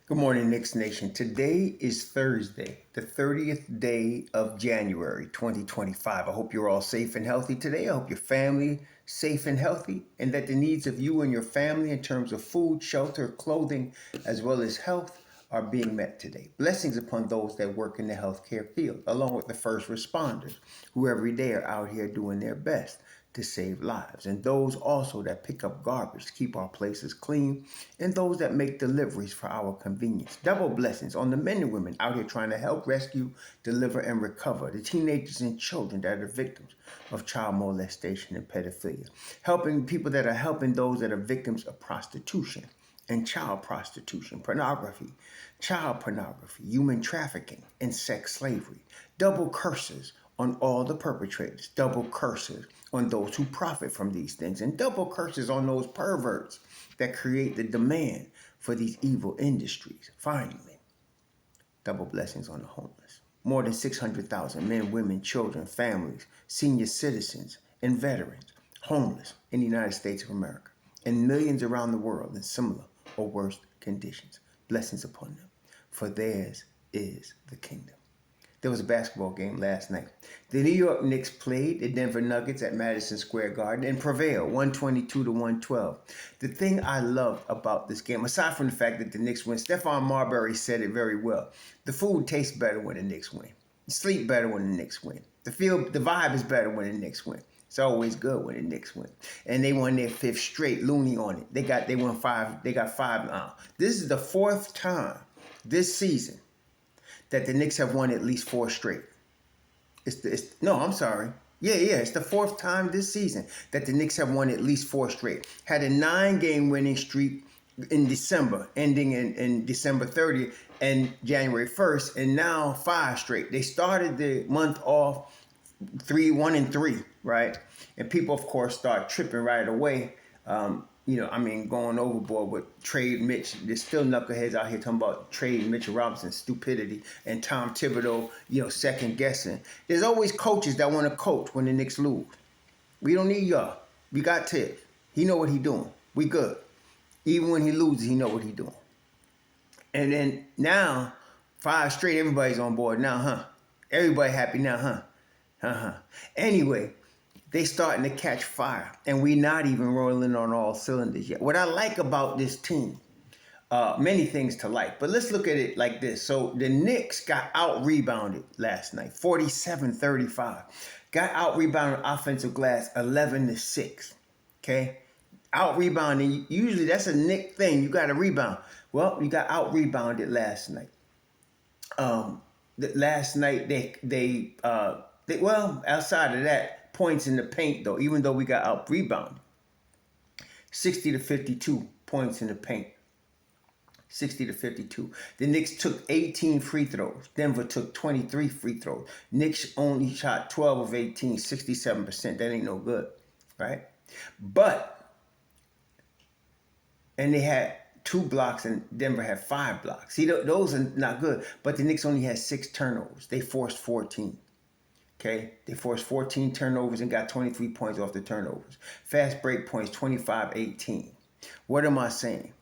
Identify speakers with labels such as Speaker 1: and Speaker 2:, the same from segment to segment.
Speaker 1: Good morning, Knicks Nation. Today is Thursday, the 30th day of January, 2025. I hope you're all safe and healthy today. I hope your family safe and healthy, and that the needs of you and your family in terms of food, shelter, clothing, as well as health are being met today. Blessings upon those that work in the healthcare field, along with the first responders, who every day are out here doing their best to save lives, and those also that pick up garbage to keep our places clean, and those that make deliveries for our convenience. Double blessings on the men and women out here trying to help rescue, deliver, and recover the teenagers and children that are victims of child molestation and pedophilia. Helping people that are helping those that are victims of prostitution and child prostitution, pornography, child pornography, human trafficking, and sex slavery. Double curses on all the perpetrators, double curses on those who profit from these things, and double curses on those perverts that create the demand for these evil industries. Finally, double blessings on the homeless. More than 600,000 men, women, children, families, senior citizens, and veterans homeless in the United States of America, and millions around the world in similar or worse conditions. Blessings upon them, for theirs is the kingdom. There was a basketball game last night. The New York Knicks played the Denver Nuggets at Madison Square Garden and prevailed 122-112. The thing I loved about this game, aside from the fact that the Knicks win, Stephon Marbury said it very well. The food tastes better when the Knicks win. You sleep better when the Knicks win. The vibe is better when the Knicks win. It's always good when the Knicks win. And they won their fifth straight. Looney on it. They won five. They got five now. This is the fourth time this season that the Knicks have won at least four straight. It's the fourth time this season that the Knicks have won at least four straight. Had a 9-game winning streak in December, ending in December 30th and January 1st, and now 5 straight. They started the month off 1-3, right? And people, of course, start tripping right away. Going overboard with trade Mitch. There's still knuckleheads out here talking about trade MitchRob's stupidity, and Tom Thibodeau, second guessing. There's always coaches that want to coach when the Knicks lose. We don't need y'all. We got Thibs. He know what he doing. We good. Even when he loses, he know what he doing. And then now, 5 straight, everybody's on board now, huh? Everybody happy now, huh? Anyway, they starting to catch fire, and we not even rolling on all cylinders yet. What I like about this team, many things to like, but let's look at it like this. So the Knicks got out-rebounded last night, 47-35. Got out-rebounded offensive glass, 11-6, okay? Out-rebounding, usually that's a Knick thing. You got to rebound. Well, you got out-rebounded last night. Last night, outside of that, points in the paint, though, even though we got out rebounded. 60-52 points in the paint. 60-52. The Knicks took 18 free throws. Denver took 23 free throws. Knicks only shot 12 of 18, 67%. That ain't no good, right? And they had 2 blocks, and Denver had 5 blocks. See, those are not good. But the Knicks only had 6 turnovers. They forced 14. Okay, they forced 14 turnovers and got 23 points off the turnovers. Fast break points, 25-18. What am I saying?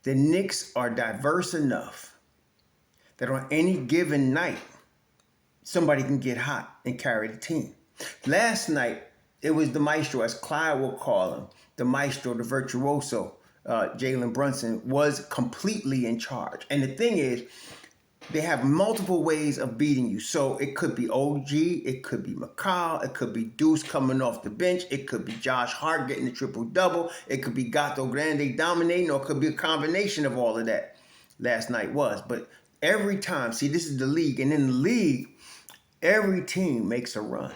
Speaker 1: The Knicks are diverse enough that on any given night, somebody can get hot and carry the team. Last night, it was the maestro, as Clyde will call him, the maestro, the virtuoso, Jalen Brunson, was completely in charge. And the thing is, they have multiple ways of beating you. So it could be OG, it could be McCall, it could be Deuce coming off the bench, it could be Josh Hart getting the triple-double, it could be Gato Grande dominating, or it could be a combination of all of that. Last night was. But every time, see, this is the league, and in the league, every team makes a run.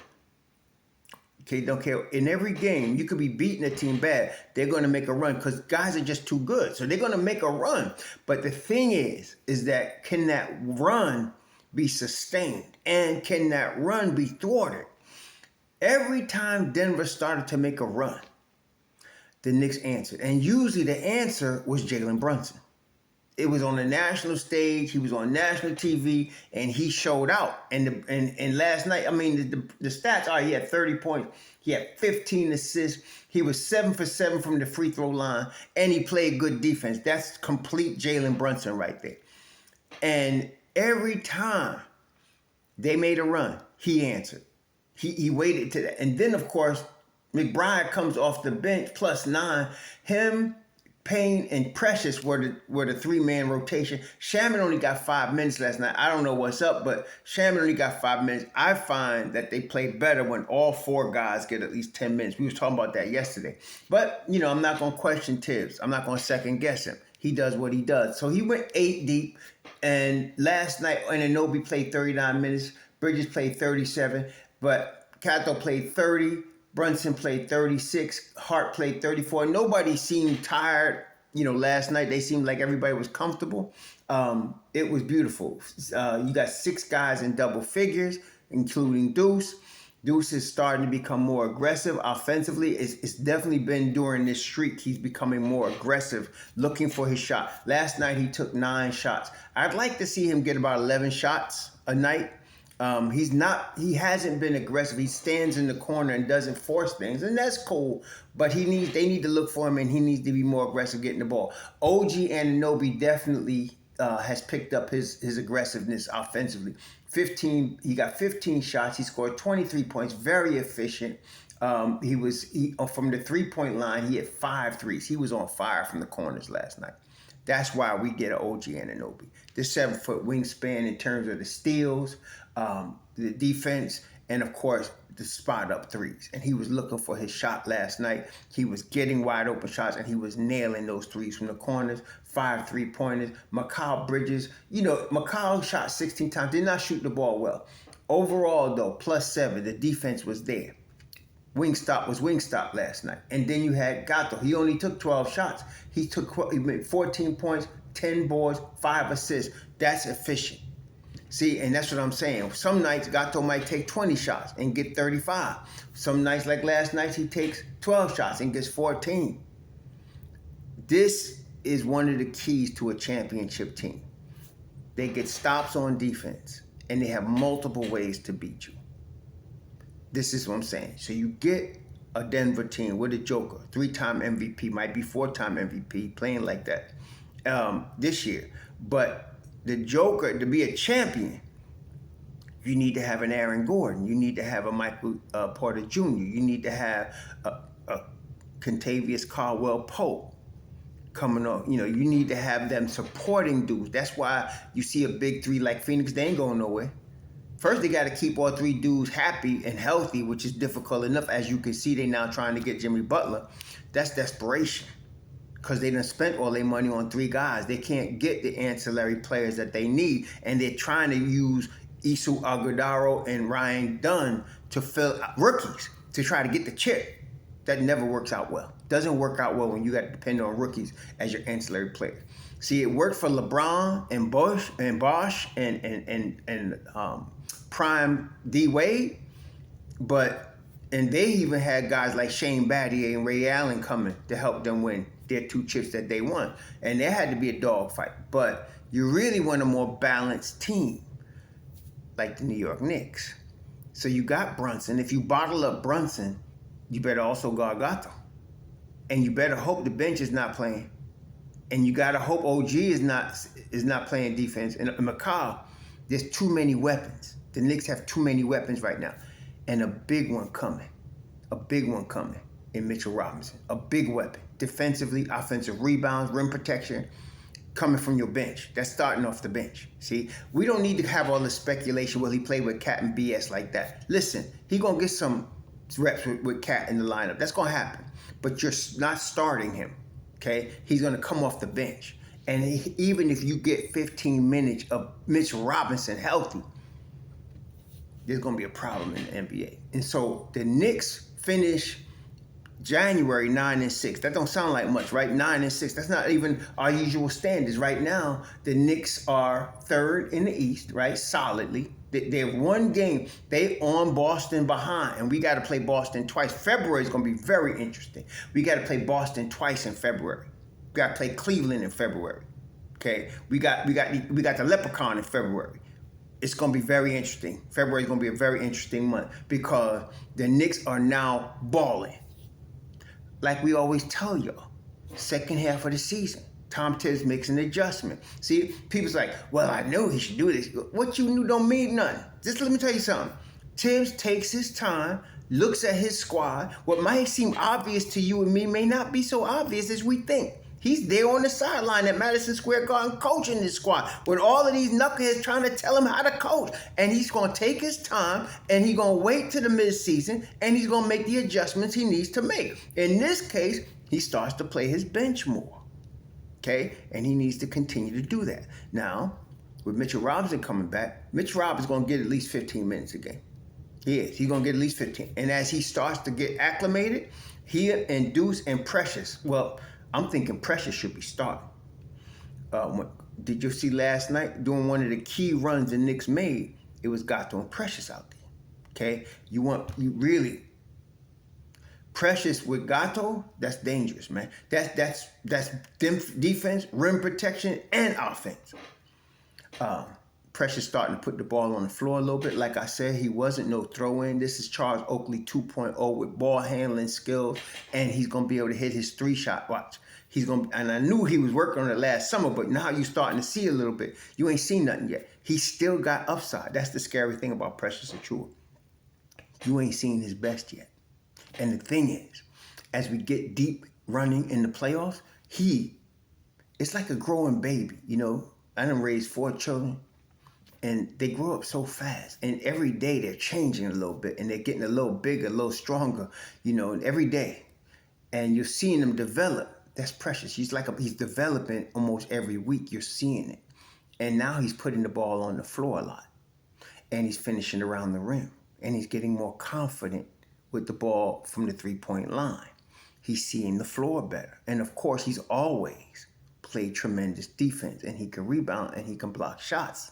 Speaker 1: Okay, don't care. In every game, you could be beating a team bad. They're going to make a run because guys are just too good. So they're going to make a run. But the thing is that can that run be sustained? And can that run be thwarted? Every time Denver started to make a run, the Knicks answered. And usually the answer was Jalen Brunson. It was on the national stage. He was on national TV, and he showed out. And last night, the stats are he had 30 points. He had 15 assists. He was 7 for 7 from the free throw line, and he played good defense. That's complete Jalen Brunson right there. And every time they made a run, he answered. He waited to that. And then, of course, McBride comes off the bench, +9. Him, Payne, and Precious were the three-man rotation. Shaman only got 5 minutes last night. I don't know what's up, but Shaman only got 5 minutes. I find that they play better when all 4 guys get at least 10 minutes. We was talking about that yesterday. But, I'm not going to question Thibs. I'm not going to second-guess him. He does what he does. So he went 8 deep. And last night, Anunoby played 39 minutes. Bridges played 37. But Cato played 30. Brunson played 36. Hart played 34. Nobody seemed tired. Last night they seemed like everybody was comfortable. It was beautiful. You got 6 guys in double figures, including Deuce. Deuce is starting to become more aggressive offensively. It's definitely been during this streak. He's becoming more aggressive, looking for his shot. Last night he took 9 shots. I'd like to see him get about 11 shots a night. He hasn't been aggressive. He stands in the corner and doesn't force things, and that's cool. But they need to look for him, and he needs to be more aggressive getting the ball. OG Anunoby definitely has picked up his aggressiveness offensively. He got 15 shots. He scored 23 points. Very efficient. From the 3-point line, he had 5 threes. He was on fire from the corners last night. That's why we get an OG Anunoby. The 7-foot wingspan in terms of the steals, the defense, and of course the spot up threes. And he was looking for his shot last night. He was getting wide open shots, and he was nailing those threes from the corners. 5 3-pointers. Mikal Bridges, Mikal shot 16 times. Did not shoot the ball well. Overall, though, +7. The defense was there. Wingstop was Wingstop last night. And then you had Gato. He only took 12 shots. He made 14 points, 10 boards, 5 assists. That's efficient. See, and that's what I'm saying. Some nights Gato might take 20 shots and get 35. Some nights, like last night, he takes 12 shots and gets 14. This is one of the keys to a championship team. They get stops on defense, and they have multiple ways to beat you. This is what I'm saying. So you get a Denver team with a Joker, 3-time MVP, might be 4-time MVP, playing like that this year. But the Joker, to be a champion, you need to have an Aaron Gordon. You need to have a Michael Porter Jr. You need to have a Kentavious Caldwell-Pope coming off. You need to have them supporting dudes. That's why you see a big 3 like Phoenix. They ain't going nowhere. First, they got to keep all 3 dudes happy and healthy, which is difficult enough. As you can see, they now trying to get Jimmy Butler. That's desperation because they done spent all their money on 3 guys. They can't get the ancillary players that they need, and they're trying to use Isu Agudaro and Ryan Dunn to fill rookies to try to get the chip. That never works out well. Doesn't work out well when you got to depend on rookies as your ancillary player. See, it worked for LeBron and Bosh and Prime D Wade, and they even had guys like Shane Battier and Ray Allen coming to help them win their 2 chips that they won, and there had to be a dogfight. But you really want a more balanced team, like the New York Knicks. So you got Brunson. If you bottle up Brunson, you better also guard Gato, and you better hope the bench is not playing, and you gotta hope OG is not playing defense. And Mikal, there's too many weapons. The Knicks have too many weapons right now. And a big one coming in Mitchell Robinson. A big weapon. Defensively, offensive rebounds, rim protection, coming from your bench. That's starting off the bench. See, we don't need to have all the speculation, will he play with Cat and BS like that? Listen, he going to get some reps with Cat in the lineup. That's going to happen. But you're not starting him, okay? He's going to come off the bench. And even if you get 15 minutes of Mitch Robinson healthy, there's going to be a problem in the NBA. And so the Knicks finish January 9-6. That don't sound like much, right? 9-6. That's not even our usual standards. Right now, the Knicks are 3rd in the East, right? Solidly. They have 1 game. They on Boston behind, and we got to play Boston twice. February is going to be very interesting. We got to play Boston twice in February. We got to play Cleveland in February. Okay, we got the Leprechaun in February. It's going to be very interesting. February is going to be a very interesting month because the Knicks are now balling. Like we always tell y'all, second half of the season, Tom Thibs makes an adjustment. See, people's like, well, I know he should do this. What you knew don't mean nothing. Just let me tell you something. Thibs takes his time, looks at his squad. What might seem obvious to you and me may not be so obvious as we think. He's there on the sideline at Madison Square Garden coaching this squad with all of these knuckleheads trying to tell him how to coach. And he's going to take his time and he's going to wait to the midseason and he's going to make the adjustments he needs to make. In this case, he starts to play his bench more. Okay, and he needs to continue to do that. Now, with MitchRob coming back, MitchRob is going to get at least 15 minutes a game. He is. He's going to get at least 15. And as he starts to get acclimated, he and Deuce and Precious, well, I'm thinking Precious should be starting. Did you see last night during one of the key runs the Knicks made? It was Gato and Precious out there. Okay, you really. Precious with Gato, that's dangerous, man. That's defense, rim protection, and offense. Precious starting to put the ball on the floor a little bit. Like I said, he wasn't no throw-in. This is Charles Oakley 2.0 with ball handling skills, and he's gonna be able to hit his 3-shot. Watch. And I knew he was working on it last summer, but now you're starting to see a little bit. You ain't seen nothing yet. He still got upside. That's the scary thing about Precious Achiuwa. You ain't seen his best yet. And the thing is, as we get deep running in the playoffs, it's like a growing baby. You know, I done raised 4 children, and they grow up so fast. And every day they're changing a little bit, and they're getting a little bigger, a little stronger, you know, every day. And you're seeing them develop. That's Precious. He's developing almost every week. You're seeing it. And now he's putting the ball on the floor a lot. And he's finishing around the rim. And he's getting more confident with the ball from the 3-point line. He's seeing the floor better. And of course, he's always played tremendous defense, and he can rebound and he can block shots.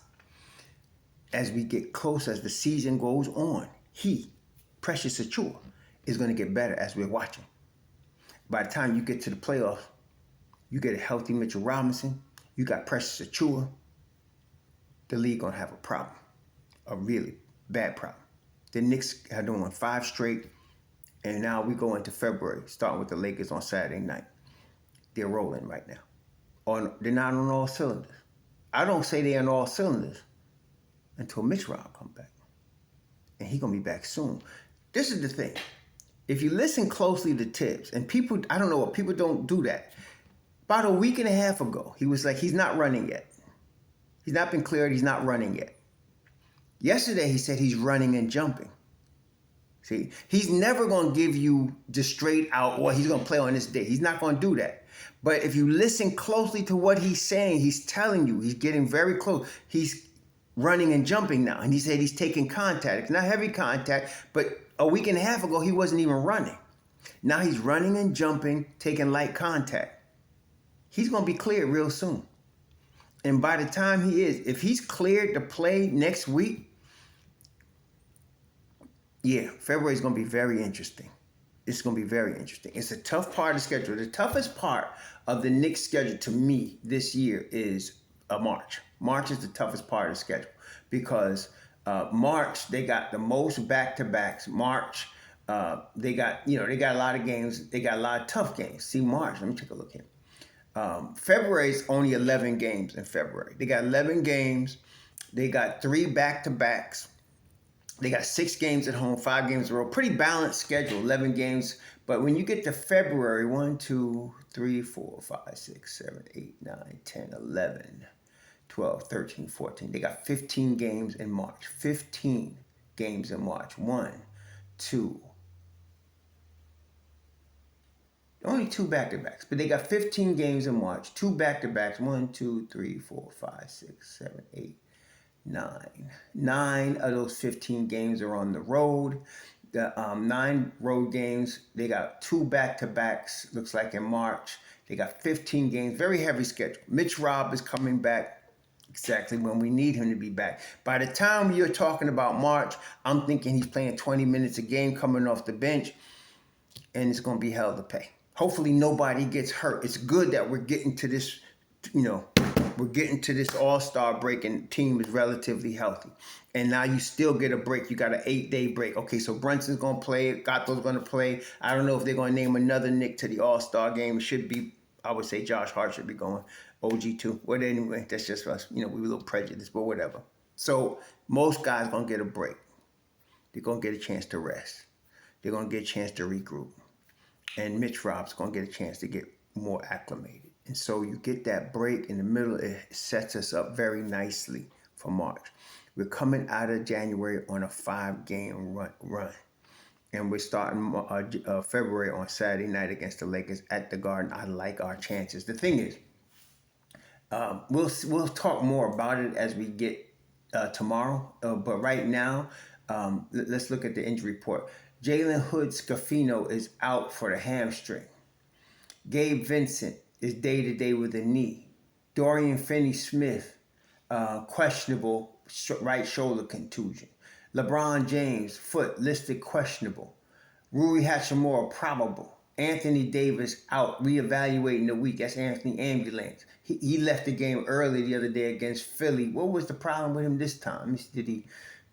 Speaker 1: As we get close, as the season goes on, Precious Achiuwa, is going to get better as we're watching. By the time you get to the playoffs, you get a healthy Mitchell Robinson, you got Precious Achiuwa, the league going to have a problem, a really bad problem. The Knicks are doing 5 straight, and now we go into February, starting with the Lakers on Saturday night. They're rolling right now. They're not on all cylinders. I don't say they're on all cylinders until MitchRob comes back. And he's going to be back soon. This is the thing. If you listen closely to Thibs, and people, I don't know what, people don't do that. About a week and a half ago, he was like, he's not running yet. He's not been cleared, he's not running yet. Yesterday, he said he's running and jumping. See, he's never going to give you the straight out, well, he's going to play on this day. He's not going to do that. But if you listen closely to what he's saying, he's telling you, he's getting very close. He's running and jumping now. And he said he's taking contact. It's not heavy contact, but a week and a half ago, he wasn't even running. Now he's running and jumping, taking light contact. He's going to be cleared real soon. And by the time he is, if he's cleared to play next week, yeah, February is going to be very interesting. It's going to be very interesting. It's a tough part of the schedule. The toughest part of the Knicks schedule to me this year is March. March is the toughest part of the schedule because March, they got the most back-to-backs. March, they got a lot of games. They got a lot of tough games. See, March, let me take a look here. February is only 11 games in February. They got 11 games. They got 3 back-to-backs. They got 6 games at home, 5 games in a row. Pretty balanced schedule, 11 games. But when you get to February, 1, 2, 3, 4, 5, 6, 7, 8, 9, 10, 11, 12, 13, 14. They got 15 games in March. 15 games in March. 1, 2. Only 2 back-to-backs. But they got 15 games in March. 2 back-to-backs. 1, 2, 3, 4, 5, 6, 7, 8. 9 of those 15 games are on the road. The 9 road games, they got 2 back-to-backs, looks like in March. They got 15 games, very heavy schedule. MitchRob is coming back exactly when we need him to be back. By the time you're talking about March, I'm thinking he's playing 20 minutes a game coming off the bench, and it's going to be hell to pay. Hopefully nobody gets hurt. It's good that we're getting to this, we're getting to this all-star break and the team is relatively healthy. And now you still get a break. You got an 8-day break. Okay, so Brunson's going to play. Gato's going to play. I don't know if they're going to name another Knick to the all-star game. It should be I would say Josh Hart should be going. OG too. But anyway, that's just us. We were a little prejudiced, but whatever. So most guys gonna get a break. They're gonna get a chance to rest. They're gonna get a chance to regroup. And MitchRob's gonna get a chance to get more acclimated. And so you get that break in the middle. It sets us up very nicely for March. We're coming out of January on a 5-game run. And we're starting February on Saturday night against the Lakers at the Garden. I like our chances. The thing is, we'll talk more about it as we get tomorrow. But right now, let's look at the injury report. Jalen Hood-Schifino is out for the hamstring. Gabe Vincent is day-to-day with a knee. Dorian Finney-Smith, questionable right shoulder contusion. LeBron James, foot listed questionable. Rui Hachimura, probable. Anthony Davis out, reevaluating the week. That's Anthony Ambulance. He left the game early the other day against Philly. What was the problem with him this time? Did he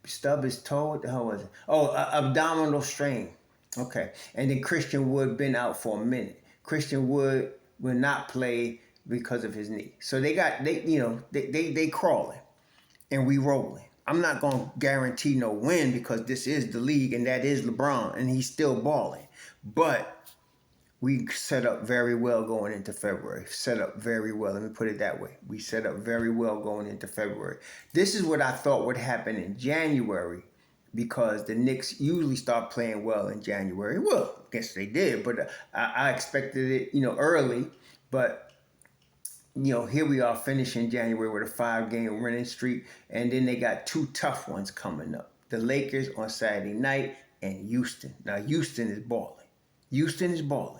Speaker 1: stub his toe? What the hell was it? Oh, abdominal strain. Okay. And then Christian Wood been out for a minute. Christian Wood will not play because of his knee. So they crawling and we rolling. I'm not going to guarantee no win because this is the league and that is LeBron and he's still balling. But we set up very well going into February. Set up very well. Let me put it that way. We set up very well going into February. This is what I thought would happen in January because the Knicks usually start playing well in January. Well, I guess they did, but I expected it, early. But here we are finishing January with a 5-game winning streak, and then they got 2 tough ones coming up. The Lakers on Saturday night and Houston. Now, Houston is balling. Houston is balling.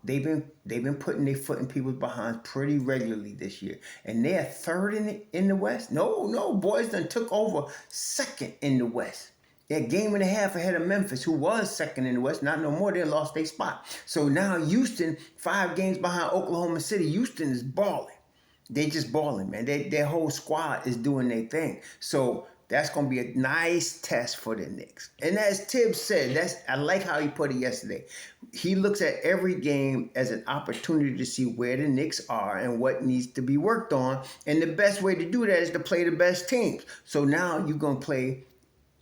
Speaker 1: They've been putting their foot in people's behinds pretty regularly this year. And they're third in the West. No, boys done took over second in the West. They're a game and a half ahead of Memphis, who was second in the West. Not no more. They lost their spot. So now Houston, 5 games behind Oklahoma City. Houston is balling. They just balling, man. Their whole squad is doing their thing. So that's going to be a nice test for the Knicks. And as Thibs said, I like how he put it yesterday. He looks at every game as an opportunity to see where the Knicks are and what needs to be worked on. And the best way to do that is to play the best teams. So now you're going to play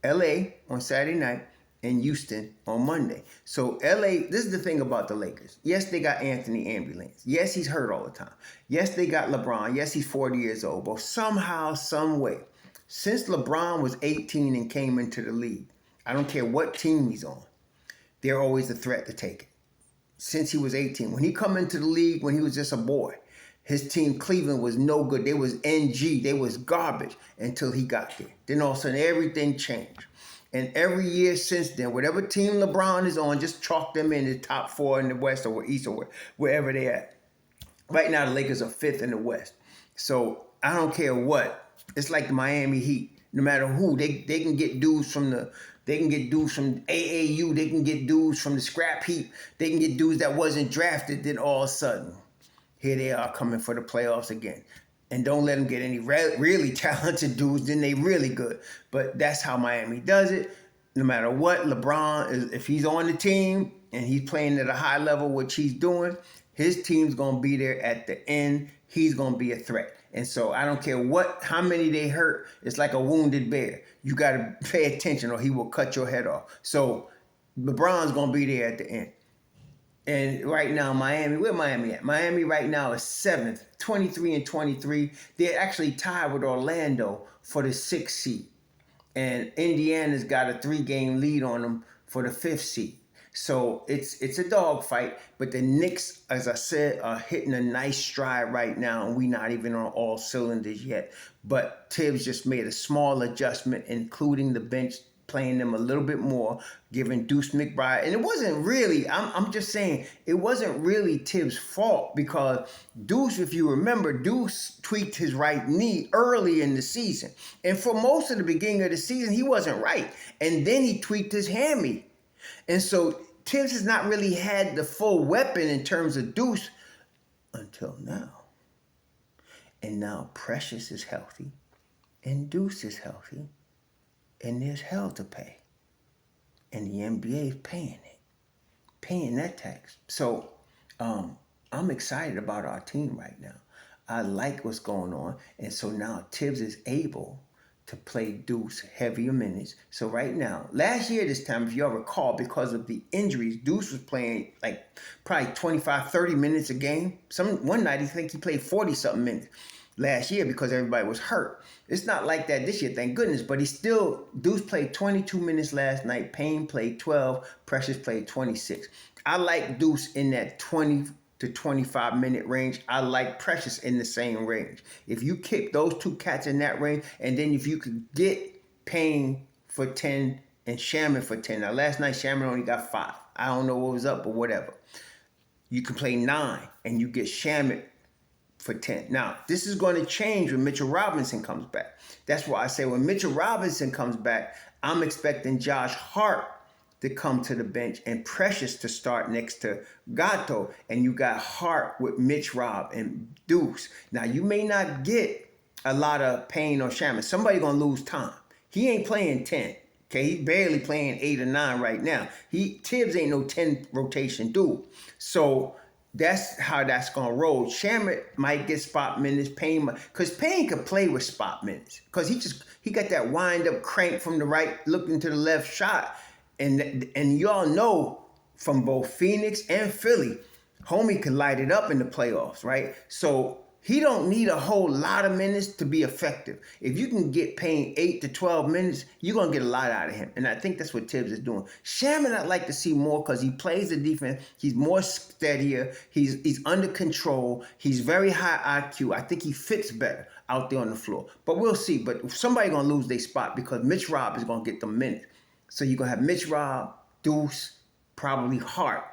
Speaker 1: LA on Saturday night and Houston on Monday. So LA, this is the thing about the Lakers. Yes, they got Anthony Ambulance. Yes, he's hurt all the time. Yes, they got LeBron. Yes, he's 40 years old. But somehow, some way, since LeBron was 18 and came into the league, I don't care what team he's on, they're always a threat to take it. Since he was 18. When he come into the league, when he was just a boy, his team, Cleveland, was no good. They was NG. They was garbage until he got there. Then all of a sudden, everything changed. And every year since then, whatever team LeBron is on, just chalk them in the top 4 in the West or East or wherever they're at. Right now, the Lakers are 5th in the West. So I don't care what. It's like the Miami Heat. No matter who, they can get dudes from AAU. They can get dudes from the scrap heap. They can get dudes that wasn't drafted. Then all of a sudden, here they are coming for the playoffs again. And don't let them get any really talented dudes, then they really good. But that's how Miami does it. No matter what, LeBron, if he's on the team and he's playing at a high level, which he's doing, his team's going to be there at the end. He's going to be a threat. And so I don't care how many they hurt. It's like a wounded bear. You got to pay attention or he will cut your head off. So LeBron's going to be there at the end. And right now, Miami, where Miami at? Miami right now is 7th, 23-23. They're actually tied with Orlando for the 6th seed. And Indiana's got a 3-game lead on them for the 5th seed. So it's a dogfight, but the Knicks, as I said, are hitting a nice stride right now, and we're not even on all cylinders yet. But Thibs just made a small adjustment, including the bench, playing them a little bit more, giving Deuce McBride. And it wasn't really, I'm just saying, it wasn't really Thibs' fault because Deuce, if you remember, Deuce tweaked his right knee early in the season. And for most of the beginning of the season, he wasn't right. And then he tweaked his hammy. And so Thibs has not really had the full weapon in terms of Deuce until now. And now Precious is healthy and Deuce is healthy. And there's hell to pay. And the NBA is paying that tax. So I'm excited about our team right now. I like what's going on. And so now Thibs is able to play Deuce heavier minutes. So right now, last year this time, if y'all recall, because of the injuries, Deuce was playing like probably 25, 30 minutes a game. One night, I think he played 40 something minutes last year because everybody was hurt. It's not like that this year, thank goodness, but Deuce played 22 minutes last night. Payne played 12. Precious played 26. I like Deuce in that 20 to 25-minute range. I like Precious in the same range. If you kick those two cats in that range, and then if you could get Payne for 10 and Shaman for 10. Now, last night, Shaman only got 5. I don't know what was up, but whatever. You can play 9, and you get Shaman for 10. Now, this is going to change when Mitchell Robinson comes back. That's why I say when Mitchell Robinson comes back, I'm expecting Josh Hart to come to the bench and Precious to start next to Gato. And you got Hart with MitchRob and Deuce. Now, you may not get a lot of Payne or Shaman. Somebody going to lose time. He ain't playing 10. Okay, he's barely playing 8 or 9 right now. Thibs ain't no 10 rotation dude. So that's how that's gonna roll. Shamit might get spot minutes. Payne, because Payne could play with spot minutes, because he got that wind up crank from the right, looking to the left shot, and y'all know from both Phoenix and Philly, homie can light it up in the playoffs, right? So he don't need a whole lot of minutes to be effective. If you can get Payne 8 to 12 minutes, you're going to get a lot out of him. And I think that's what Thibs is doing. Shaman, I'd like to see more because he plays the defense. He's more steadier. He's under control. He's very high IQ. I think he fits better out there on the floor. But we'll see. But somebody's going to lose their spot because MitchRob is going to get the minutes. So you're going to have MitchRob, Deuce, probably Hart.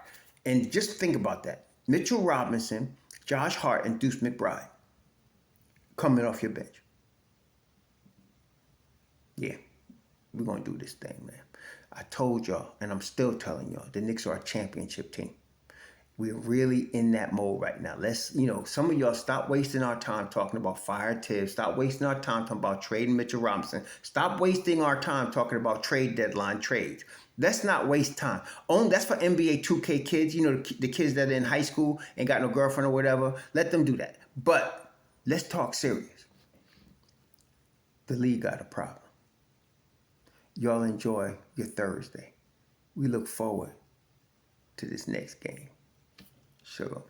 Speaker 1: And just think about that. Mitchell Robinson, Josh Hart, and Deuce McBride coming off your bench. Yeah, we're going to do this thing, man. I told y'all, and I'm still telling y'all, the Knicks are a championship team. We're really in that mode right now. Some of y'all stop wasting our time talking about fire Thibs. Stop wasting our time talking about trading Mitchell Robinson. Stop wasting our time talking about trade deadline trades. Let's not waste time. That's for NBA 2K kids, the kids that are in high school and got no girlfriend or whatever. Let them do that. But let's talk serious. The league got a problem. Y'all enjoy your Thursday. We look forward to this next game. Sure.